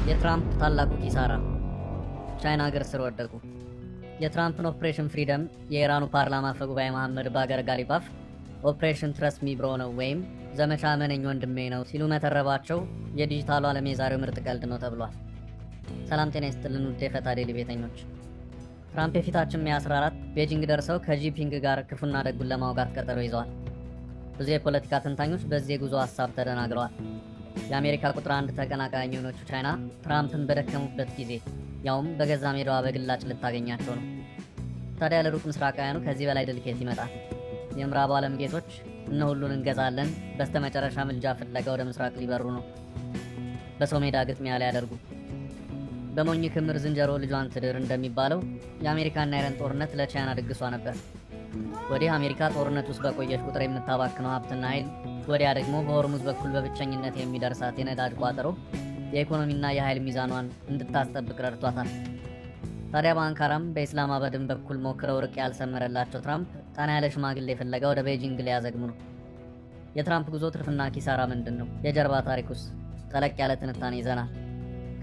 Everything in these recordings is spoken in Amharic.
የትራምፕ ታላቁ ኪሳራ፣ ቻይና እግር ስር ወደቁ። የትራምፕን ኦፕሬሽን ፍሪደም የኢራኑ ፓርላማ አፈ ጉባኤ መሐመድ ባገር ጋሊባፍ ኦፕሬሽን ትረስት ሚ ብሮ ነው ወይም ዘመቻ መነኝ ወንድሜ ነው ሲሉ መተረባቸው የዲጂታሉ ዓለም የዛሬው ምርጥ ቀልድ ነው ተብሏል። ሰላም ጤና ይስጥልን ውድ የፈታ ዴሊ ቤተኞች። ትራምፕ የፊታችን ሜይ 14 ቤጂንግ ደርሰው ከጂፒንግ ጋር ክፉና ደጉን ለማውጋት ቀጠሮ ይዘዋል። ብዙ የፖለቲካ ተንታኞች በዚህ የጉዞ ሀሳብ ተደናግረዋል። የአሜሪካ ቁጥር አንድ ተቀናቃኝ የሆነችው ቻይና ትራምፕን በደከሙበት ጊዜ ያውም በገዛ ሜዳዋ በግላጭ ልታገኛቸው ነው። ታዲያ ለሩቅ ምስራቃውያኑ ከዚህ በላይ ድል ከየት ይመጣል? የምዕራቡ ዓለም ጌቶች እነ ሁሉን እንገዛለን በስተመጨረሻ ምልጃ ፍለጋ ወደ ምስራቅ ሊበሩ ነው። በሰው ሜዳ ግጥሚያ ሊያደርጉ። በሞኝ ክምር ዝንጀሮ ልጇን ትድር እንደሚባለው የአሜሪካና ኢራን ጦርነት ለቻይና ድግሷ ነበር። ወዲህ አሜሪካ ጦርነት ውስጥ በቆየች ቁጥር የምታባክነው ሀብትና ኃይል፣ ወዲያ ደግሞ በሆርሙዝ በኩል በብቸኝነት የሚደርሳት የነዳጅ ቋጠሮ የኢኮኖሚና የኃይል ሚዛኗን እንድታስጠብቅ ረድቷታል። ታዲያ በአንካራም በኢስላማባድም በኩል ሞክረው ርቅ ያልሰመረላቸው ትራምፕ ጠና ያለ ሽማግሌ ፍለጋ ወደ ቤጂንግ ሊያዘግሙ ነው። የትራምፕ ጉዞ ትርፍና ኪሳራ ምንድን ነው? የጀርባ ታሪኩስ? ጠለቅ ያለ ትንታኔ ይዘናል።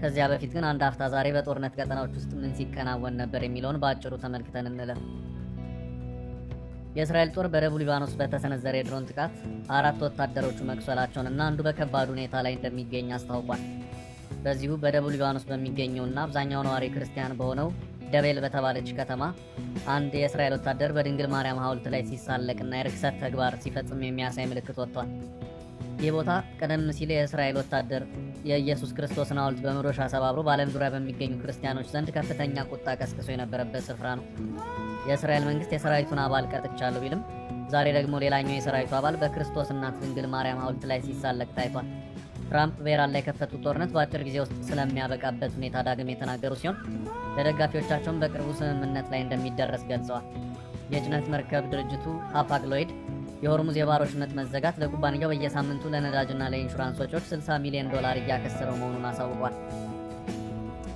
ከዚያ በፊት ግን አንድ አፍታ ዛሬ በጦርነት ቀጠናዎች ውስጥ ምን ሲከናወን ነበር የሚለውን በአጭሩ ተመልክተን እንለፍ። የእስራኤል ጦር በደቡብ ሊባኖስ በተሰነዘረ የድሮን ጥቃት 4 ወታደሮቹ መቁሰላቸውንና አንዱ በከባድ ሁኔታ ላይ እንደሚገኝ አስታውቋል። በዚሁ በደቡብ ሊባኖስ በሚገኘውና አብዛኛው ነዋሪ ክርስቲያን በሆነው ደቤል በተባለች ከተማ አንድ የእስራኤል ወታደር በድንግል ማርያም ሐውልት ላይ ሲሳለቅና የርክሰት ተግባር ሲፈጽም የሚያሳይ ምልክት ወጥቷል። ይህ ቦታ ቀደም ሲል የእስራኤል ወታደር የኢየሱስ ክርስቶስን ሐውልት በመዶሻ ሰባብሮ በዓለም ዙሪያ በሚገኙ ክርስቲያኖች ዘንድ ከፍተኛ ቁጣ ቀስቅሶ የነበረበት ስፍራ ነው። የእስራኤል መንግስት የሰራዊቱን አባል ቀጥቻለሁ ቢልም ዛሬ ደግሞ ሌላኛው የሰራዊቱ አባል በክርስቶስ እናት ድንግል ማርያም ሐውልት ላይ ሲሳለቅ ታይቷል። ትራምፕ በኢራን ላይ የከፈቱት ጦርነት በአጭር ጊዜ ውስጥ ስለሚያበቃበት ሁኔታ ዳግም የተናገሩ ሲሆን ለደጋፊዎቻቸውም በቅርቡ ስምምነት ላይ እንደሚደረስ ገልጸዋል። የጭነት መርከብ ድርጅቱ ሃፓግ-ሎይድ የሆርሙዝ የባህር ወሽመጥ መዘጋት ለኩባንያው በየሳምንቱ ለነዳጅና ለኢንሹራንስ ወጪዎች $60 ሚሊዮን እያከሰረው መሆኑን አሳውቋል።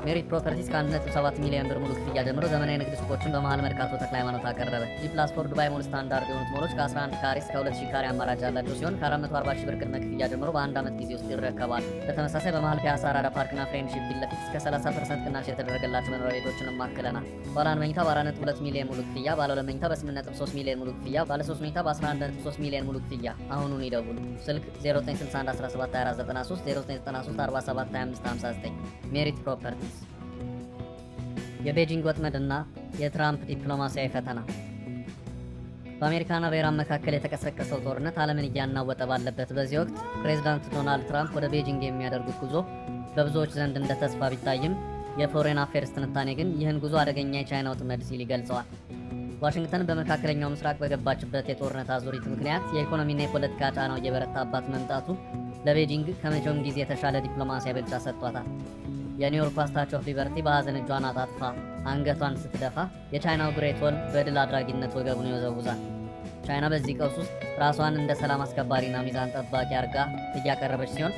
ሜሪት ፕሮፐርቲስ ከ1.7 ሚሊዮን ብር ሙሉ ክፍያ ጀምሮ ዘመናዊ ንግድ ሱቆችን በመሃል መርካቶ ተክለ ሃይማኖት አቀረበ። ጂ+4 ዱባይ ሞል ስታንዳርድ የሆኑት ሞሎች ከ11 ካሬ እስከ 2000 ካሬ አማራጭ ያላቸው ሲሆን ከ440 ሺህ ብር ቅድመ ክፍያ ጀምሮ በአንድ ዓመት ጊዜ ውስጥ ይረከባሉ። በተመሳሳይ በመሃል ፒያሳ አራዳ ፓርክና ፍሬንድሺፕ ፊት ለፊት እስከ 30% ቅናሽ የተደረገላቸው መኖሪያ ቤቶችን ማክለናል። ባለ 1 መኝታ በ4.2 ሚሊዮን ሙሉ ክፍያ፣ ባለ 2 መኝታ በ8.3 ሚሊዮን ሙሉ ክፍያ፣ ባለ 3 መኝታ በ11.3 ሚሊዮን ሙሉ ክፍያ። አሁኑን ይደውሉ። ስልክ 0961172493 0993472559 ሜሪት ፕሮፐርቲስ። የቤጂንግ ወጥመድና የትራምፕ ዲፕሎማሲያዊ ፈተና። በአሜሪካና በኢራን መካከል የተቀሰቀሰው ጦርነት ዓለምን እያናወጠ ባለበት በዚህ ወቅት ፕሬዝዳንት ዶናልድ ትራምፕ ወደ ቤጂንግ የሚያደርጉት ጉዞ በብዙዎች ዘንድ እንደ ተስፋ ቢታይም የፎሬን አፌርስ ትንታኔ ግን ይህን ጉዞ አደገኛ የቻይና ወጥመድ ሲል ይገልጸዋል። ዋሽንግተን በመካከለኛው ምስራቅ በገባችበት የጦርነት አዙሪት ምክንያት የኢኮኖሚና የፖለቲካ ጫናው እየበረታባት መምጣቱ ለቤጂንግ ከመቼውም ጊዜ የተሻለ ዲፕሎማሲያዊ ብልጫ ሰጥቷታል። የኒውዮርክ ስታቹ ኦፍ ሊበርቲ በሐዘን እጇን አጣጥፋ አንገቷን ስትደፋ የቻይናው ግሬት ዎል በድል አድራጊነት ወገቡን ይወዘውዛል። ቻይና በዚህ ቀውስ ውስጥ ራሷን እንደ ሰላም አስከባሪና ሚዛን ጠባቂ አድርጋ እያቀረበች ሲሆን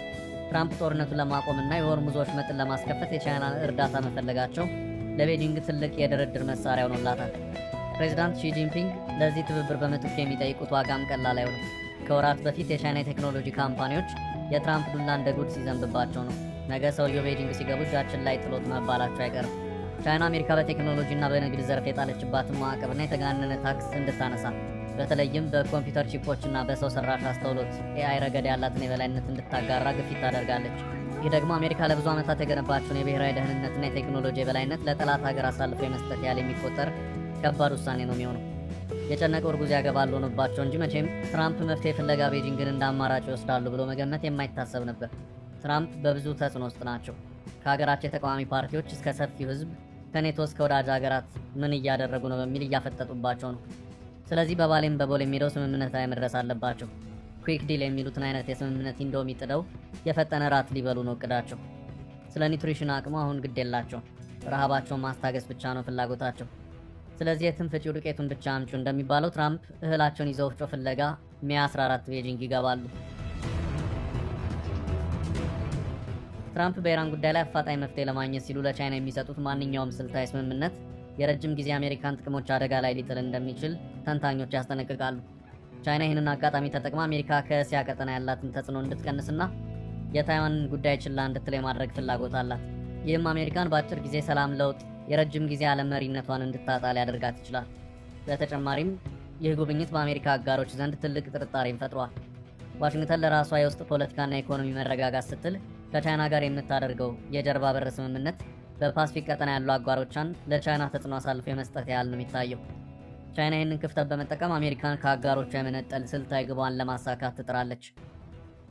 ትራምፕ ጦርነቱን ለማቆምና የሆርሙዝ ወሽመጥን ለማስከፈት የቻይና እርዳታ መፈለጋቸው ለቤጂንግ ትልቅ የድርድር መሳሪያ ሆኖላታል። ፕሬዚዳንት ሺ ጂንፒንግ ለዚህ ትብብር በምትኩ የሚጠይቁት ዋጋም ቀላል አይሆንም። ከወራት በፊት የቻይና የቴክኖሎጂ ካምፓኒዎች የትራምፕ ዱላ እንደ ጉድ ሲዘንብባቸው ነው። ነገ ሰውየው ቤጂንግ ሲገቡ እጃችን ላይ ጥሎት መባላቸው አይቀርም። ቻይና አሜሪካ በቴክኖሎጂና በንግድ ዘርፍ የጣለችባትን ማዕቀብና የተጋነነ ታክስ እንድታነሳ በተለይም በኮምፒውተር ቺፖችና በሰው ሰራሽ አስተውሎት ኤአይ ረገድ ያላትን የበላይነት እንድታጋራ ግፊት ታደርጋለች። ይህ ደግሞ አሜሪካ ለብዙ ዓመታት የገነባቸውን የብሔራዊ ደህንነትና የቴክኖሎጂ የበላይነት ለጠላት ሀገር አሳልፎ የመስጠት ያህል የሚቆጠር ከባድ ውሳኔ ነው የሚሆነው። የጨነቀው እርጉዝ ያገባል ሆኖባቸው እንጂ መቼም ትራምፕ መፍትሄ ፍለጋ ቤጂንግን እንደ አማራጭ ይወስዳሉ ብሎ መገመት የማይታሰብ ነበር። ትራምፕ በብዙ ተጽዕኖ ውስጥ ናቸው። ከሀገራቸው የተቃዋሚ ፓርቲዎች እስከ ሰፊው ሕዝብ፣ ከኔቶ እስከ ወዳጅ ሀገራት ምን እያደረጉ ነው በሚል እያፈጠጡባቸው ነው። ስለዚህ በባሌም በቦሌ የሚሄደው ስምምነት ላይ መድረስ አለባቸው። ኩዊክ ዲል የሚሉትን አይነት የስምምነት ኢንዶሚ ጥደው የፈጠነ ራት ሊበሉ ነው እቅዳቸው። ስለ ኒውትሪሽን አቅሙ አሁን ግድ የላቸው። ረሃባቸውን ማስታገስ ብቻ ነው ፍላጎታቸው። ስለዚህ የትም ፍጪው ዱቄቱን ብቻ አምጩ እንደሚባለው ትራምፕ እህላቸውን ይዘው ወፍጮ ፍለጋ ሜይ 14 ቤጂንግ ይገባሉ። ትራምፕ በኢራን ጉዳይ ላይ አፋጣኝ መፍትሄ ለማግኘት ሲሉ ለቻይና የሚሰጡት ማንኛውም ስልታዊ ስምምነት የረጅም ጊዜ አሜሪካን ጥቅሞች አደጋ ላይ ሊጥል እንደሚችል ተንታኞች ያስጠነቅቃሉ። ቻይና ይህንን አጋጣሚ ተጠቅማ አሜሪካ ከእስያ ቀጠና ያላትን ተጽዕኖ እንድትቀንስና የታይዋንን ጉዳይ ችላ እንድትል የማድረግ ፍላጎት አላት። ይህም አሜሪካን በአጭር ጊዜ ሰላም ለውጥ የረጅም ጊዜ ዓለም መሪነቷን እንድታጣ ሊያደርጋት ይችላል። በተጨማሪም ይህ ጉብኝት በአሜሪካ አጋሮች ዘንድ ትልቅ ጥርጣሬን ፈጥሯል። ዋሽንግተን ለራሷ የውስጥ ፖለቲካና ኢኮኖሚ መረጋጋት ስትል ከቻይና ጋር የምታደርገው የጀርባ በር ስምምነት በፓስፊክ ቀጠና ያሉ አጋሮቿን ለቻይና ተጽዕኖ አሳልፎ የመስጠት ያህል ነው የሚታየው። ቻይና ይህንን ክፍተት በመጠቀም አሜሪካን ከአጋሮቿ የመነጠል ስልታዊ ግቧን ለማሳካት ትጥራለች።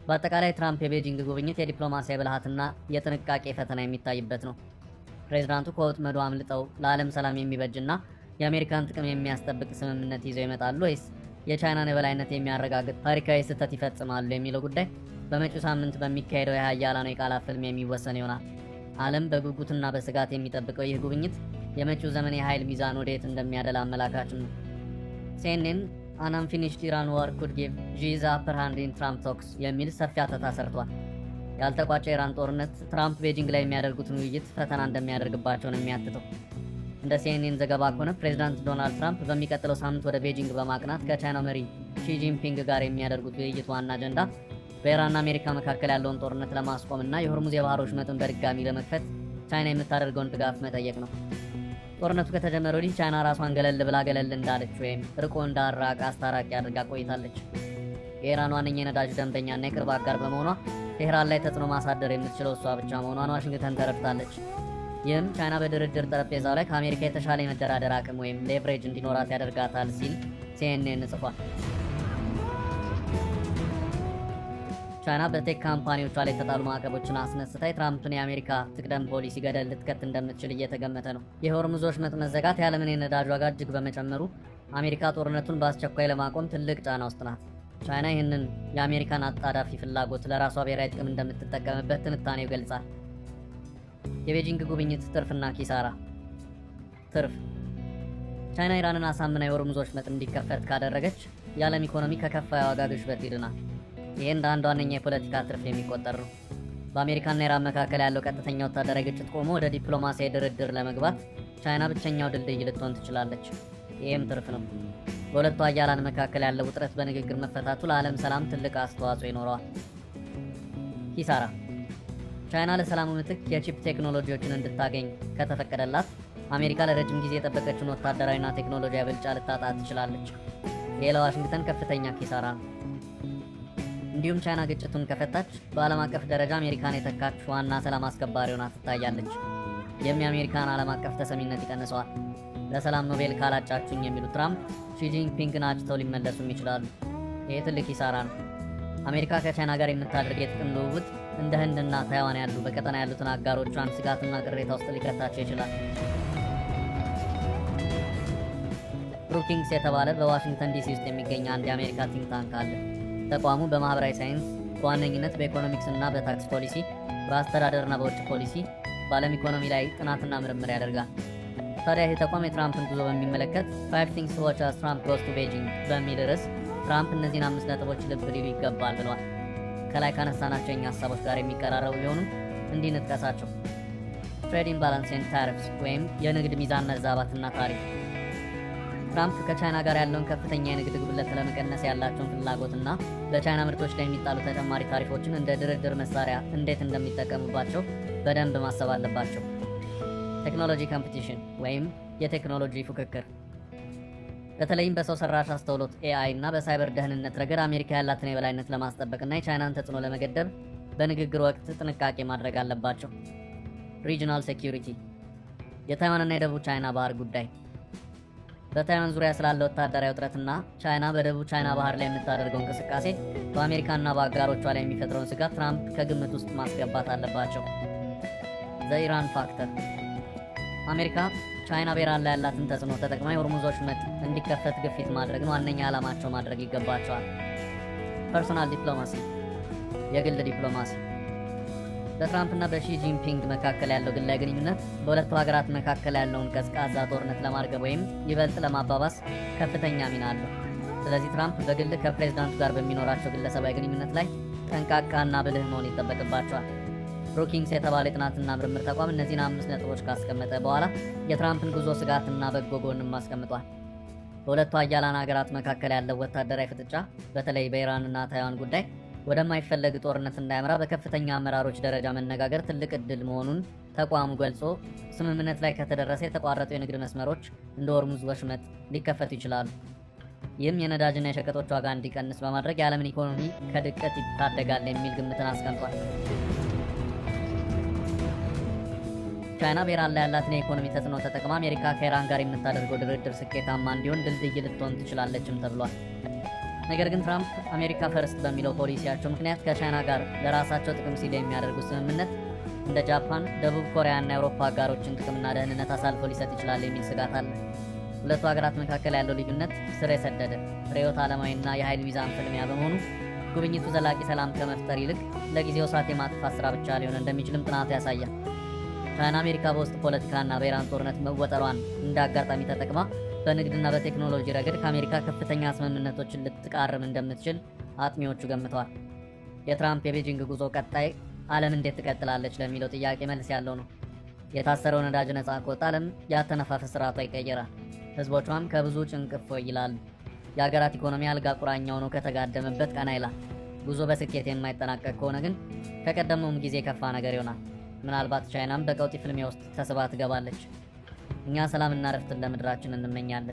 በአጠቃላይ ትራምፕ የቤጂንግ ጉብኝት የዲፕሎማሲያዊ ብልሃትና የጥንቃቄ ፈተና የሚታይበት ነው። ፕሬዝዳንቱ ከወጥመዱ አምልጠው ለዓለም ሰላም የሚበጅና የአሜሪካን ጥቅም የሚያስጠብቅ ስምምነት ይዘው ይመጣሉ ወይስ የቻይናን የበላይነት የሚያረጋግጥ ታሪካዊ ስህተት ይፈጽማሉ የሚለው ጉዳይ በመጪው ሳምንት በሚካሄደው የሀያላኑ የቃላት ፍልሚያ የሚወሰን ይሆናል። ዓለም በጉጉትና በስጋት የሚጠብቀው ይህ ጉብኝት የመጪው ዘመን የኃይል ሚዛን ወደየት እንደሚያደላ አመላካችም ነው። ሲኤንኤን አን አንፊኒሽድ ኢራን ዋር ኩድ ጊቭ ዢ ዘ አፐር ሃንድ ኢን ትራምፕ ቶክስ የሚል ሰፊ አተታ ሰርቷል። ያልተቋጨ የኢራን ጦርነት ትራምፕ ቤጂንግ ላይ የሚያደርጉትን ውይይት ፈተና እንደሚያደርግባቸው ነው የሚያትተው። እንደ ሲኤንኤን ዘገባ ከሆነ ፕሬዝዳንት ዶናልድ ትራምፕ በሚቀጥለው ሳምንት ወደ ቤጂንግ በማቅናት ከቻይና መሪ ሺ ጂንፒንግ ጋር የሚያደርጉት ውይይት ዋና አጀንዳ በኢራንና አሜሪካ መካከል ያለውን ጦርነት ለማስቆምና የሆርሙዝ የባህር ወሽመጥን በድጋሚ ለመክፈት ቻይና የምታደርገውን ድጋፍ መጠየቅ ነው። ጦርነቱ ከተጀመረ ወዲህ ቻይና ራሷን ገለል ብላ ገለል እንዳለች ወይም ርቆ እንዳራቅ አስታራቂ አድርጋ ቆይታለች። የኢራን ዋነኛ የነዳጅ ደንበኛና የቅርብ አጋር በመሆኗ ቴህራን ላይ ተጽዕኖ ማሳደር የምትችለው እሷ ብቻ መሆኗን ዋሽንግተን ተረድታለች። ይህም ቻይና በድርድር ጠረጴዛው ላይ ከአሜሪካ የተሻለ የመደራደር አቅም ወይም ሌቨሬጅ እንዲኖራት ያደርጋታል ሲል ሲኤንኤን ጽፏል። ቻይና በቴክ ካምፓኒዎቿ ላይ የተጣሉ ማዕቀቦችን አስነስታ የትራምፕን የአሜሪካ ትቅደም ፖሊሲ ገደል ልትከት እንደምትችል እየተገመተ ነው። የሆርሙዝ ወሽመጥ መዘጋት የዓለምን የነዳጅ ዋጋ እጅግ በመጨመሩ አሜሪካ ጦርነቱን በአስቸኳይ ለማቆም ትልቅ ጫና ውስጥ ናት። ቻይና ይህንን የአሜሪካን አጣዳፊ ፍላጎት ለራሷ ብሔራዊ ጥቅም እንደምትጠቀምበት ትንታኔው ይገልጻል። የቤጂንግ ጉብኝት ትርፍና ኪሳራ። ትርፍ፣ ቻይና ኢራንን አሳምና የሆርሙዝ ወሽመጥ እንዲከፈት ካደረገች የዓለም ኢኮኖሚ ከከፋ የዋጋ ግሽበት ይድናል። ይህ እንደ አንድ ዋነኛ የፖለቲካ ትርፍ የሚቆጠር ነው። በአሜሪካና ኢራን መካከል ያለው ቀጥተኛ ወታደራዊ ግጭት ቆሞ ወደ ዲፕሎማሲያዊ ድርድር ለመግባት ቻይና ብቸኛው ድልድይ ልትሆን ትችላለች። ይህም ትርፍ ነው። በሁለቱ ሀያላን መካከል ያለው ውጥረት በንግግር መፈታቱ ለዓለም ሰላም ትልቅ አስተዋጽኦ ይኖረዋል። ኪሳራ፣ ቻይና ለሰላሙ ምትክ የቺፕ ቴክኖሎጂዎችን እንድታገኝ ከተፈቀደላት አሜሪካ ለረጅም ጊዜ የጠበቀችውን ወታደራዊና ቴክኖሎጂያዊ ብልጫ ልታጣ ትችላለች። ይህ ለዋሽንግተን ከፍተኛ ኪሳራ ነው። እንዲሁም ቻይና ግጭቱን ከፈታች በዓለም አቀፍ ደረጃ አሜሪካን የተካች ዋና ሰላም አስከባሪ ሆና ትታያለች። ይህም የአሜሪካን ዓለም አቀፍ ተሰሚነት ይቀንሰዋል። ለሰላም ኖቤል ካላጫችሁኝ የሚሉት ትራምፕ ሺጂንፒንግን አጭተው ሊመለሱም ይችላሉ። ይህ ትልቅ ኪሳራ ነው። አሜሪካ ከቻይና ጋር የምታደርግ የጥቅም ልውውጥ እንደ ህንድና ታይዋን ያሉ በቀጠና ያሉትን አጋሮቿን ስጋትና ቅሬታ ውስጥ ሊከታቸው ይችላል። ብሩኪንግስ የተባለ በዋሽንግተን ዲሲ ውስጥ የሚገኝ አንድ የአሜሪካ ቲንክ ታንክ አለ። ተቋሙ በማህበራዊ ሳይንስ፣ በዋነኝነት በኢኮኖሚክስ እና በታክስ ፖሊሲ፣ በአስተዳደርና በውጭ ፖሊሲ፣ በዓለም ኢኮኖሚ ላይ ጥናትና ምርምር ያደርጋል። ታዲያ ይህ ተቋም የትራምፕን ጉዞ በሚመለከት 5 things to watch as Trump goes to Beijing በሚል ርዕስ ትራምፕ እነዚህን 5 ነጥቦች ልብ ሊሉ ይገባል ብለዋል። ከላይ ካነሳናቸው የኛ ሀሳቦች ጋር የሚቀራረቡ ቢሆኑም እንዲህ እንጥቀሳቸው። ትሬድ ኢምባላንስ ኤንድ ታሪፍስ ወይም የንግድ ሚዛን መዛባትና ታሪፍ። ትራምፕ ከቻይና ጋር ያለውን ከፍተኛ የንግድ ግብለት ለመቀነስ ያላቸውን ፍላጎትና በቻይና ምርቶች ላይ የሚጣሉ ተጨማሪ ታሪፎችን እንደ ድርድር መሳሪያ እንዴት እንደሚጠቀሙባቸው በደንብ ማሰብ አለባቸው። ቴክኖሎጂ ኮምፒቲሽን ወይም የቴክኖሎጂ ፉክክር። በተለይም በሰው ሰራሽ አስተውሎት ኤአይ እና በሳይበር ደህንነት ረገድ አሜሪካ ያላትን የበላይነት ለማስጠበቅና የቻይናን ተጽዕኖ ለመገደብ በንግግር ወቅት ጥንቃቄ ማድረግ አለባቸው። ሪጂናል ሴኪዩሪቲ። የታይዋንና የደቡብ ቻይና ባህር ጉዳይ። በታይዋን ዙሪያ ስላለ ወታደራዊ ውጥረትና ቻይና በደቡብ ቻይና ባህር ላይ የምታደርገው እንቅስቃሴ በአሜሪካና በአጋሮቿ ላይ የሚፈጥረውን ስጋት ትራምፕ ከግምት ውስጥ ማስገባት አለባቸው። ዘኢራን ፋክተር። አሜሪካ ቻይና በኢራን ላይ ያላትን ተጽዕኖ ተጠቅማ የሆርሙዝ ወሽመጥ እንዲከፈት ግፊት ማድረግ ነው ዋነኛ ዓላማቸው ማድረግ ይገባቸዋል። ፐርሶናል ዲፕሎማሲ፣ የግል ዲፕሎማሲ። በትራምፕና በሺ ጂንፒንግ መካከል ያለው ግላዊ ግንኙነት በሁለቱ ሀገራት መካከል ያለውን ቀዝቃዛ ጦርነት ለማርገብ ወይም ይበልጥ ለማባባስ ከፍተኛ ሚና አለው። ስለዚህ ትራምፕ በግል ከፕሬዝዳንቱ ጋር በሚኖራቸው ግለሰባዊ ግንኙነት ላይ ጠንቃቃና ብልህ መሆን ይጠበቅባቸዋል። ብሩኪንግስ የተባለ የጥናትና ምርምር ተቋም እነዚህን 5 ነጥቦች ካስቀመጠ በኋላ የትራምፕን ጉዞ ስጋትና በጎ ጎንም አስቀምጧል። በሁለቱ ሀያላን ሀገራት መካከል ያለው ወታደራዊ ፍጥጫ በተለይ በኢራንና ታይዋን ጉዳይ ወደማይፈለግ ጦርነት እንዳያመራ በከፍተኛ አመራሮች ደረጃ መነጋገር ትልቅ እድል መሆኑን ተቋሙ ገልጾ ስምምነት ላይ ከተደረሰ የተቋረጡ የንግድ መስመሮች እንደ ሆርሙዝ ወሽመጥ ሊከፈቱ ይችላሉ። ይህም የነዳጅና የሸቀጦች ዋጋ እንዲቀንስ በማድረግ የዓለምን ኢኮኖሚ ከድቀት ይታደጋል የሚል ግምትን አስቀምጧል። ቻይና በኢራን ላይ ያላትን የኢኮኖሚ ተጽዕኖ ተጠቅማ አሜሪካ ከኢራን ጋር የምታደርገው ድርድር ስኬታማ እንዲሆን ድልድይ ልትሆን ትችላለችም ተብሏል። ነገር ግን ትራምፕ አሜሪካ ፈርስት በሚለው ፖሊሲያቸው ምክንያት ከቻይና ጋር ለራሳቸው ጥቅም ሲል የሚያደርጉት ስምምነት እንደ ጃፓን፣ ደቡብ ኮሪያና የአውሮፓ አጋሮችን ጥቅምና ደህንነት አሳልፎ ሊሰጥ ይችላል የሚል ስጋት አለ። ሁለቱ ሀገራት መካከል ያለው ልዩነት ስር የሰደደ ርዕዮተ ዓለማዊና የኃይል ሚዛን ፍልሚያ በመሆኑ ጉብኝቱ ዘላቂ ሰላም ከመፍጠር ይልቅ ለጊዜው እሳት የማጥፋት ስራ ብቻ ሊሆን እንደሚችልም ጥናቱ ያሳያል። ቻይና አሜሪካ በውስጥ ፖለቲካና በኢራን ጦርነት መወጠሯን እንደ አጋጣሚ ተጠቅማ በንግድና በቴክኖሎጂ ረገድ ከአሜሪካ ከፍተኛ ስምምነቶችን ልትቃርም እንደምትችል አጥኚዎቹ ገምተዋል። የትራምፕ የቤጂንግ ጉዞ ቀጣይ ዓለም እንዴት ትቀጥላለች ለሚለው ጥያቄ መልስ ያለው ነው። የታሰረው ነዳጅ ነጻ ከወጣ ዓለም የአተነፋፈስ ስርዓቷ ይቀየራል። ህዝቦቿም ከብዙ ጭንቅ እፎይ ይላሉ። የሀገራት ኢኮኖሚ አልጋ ቁራኛ ሆኖ ከተጋደመበት ቀና ይላል። ጉዞ በስኬት የማይጠናቀቅ ከሆነ ግን ከቀደመውም ጊዜ የከፋ ነገር ይሆናል። ምናልባት ቻይናም በቀውጢ ፍልሚያ ውስጥ ተስባ ትገባለች። እኛ ሰላምና ረፍትን ለምድራችን እንመኛለን።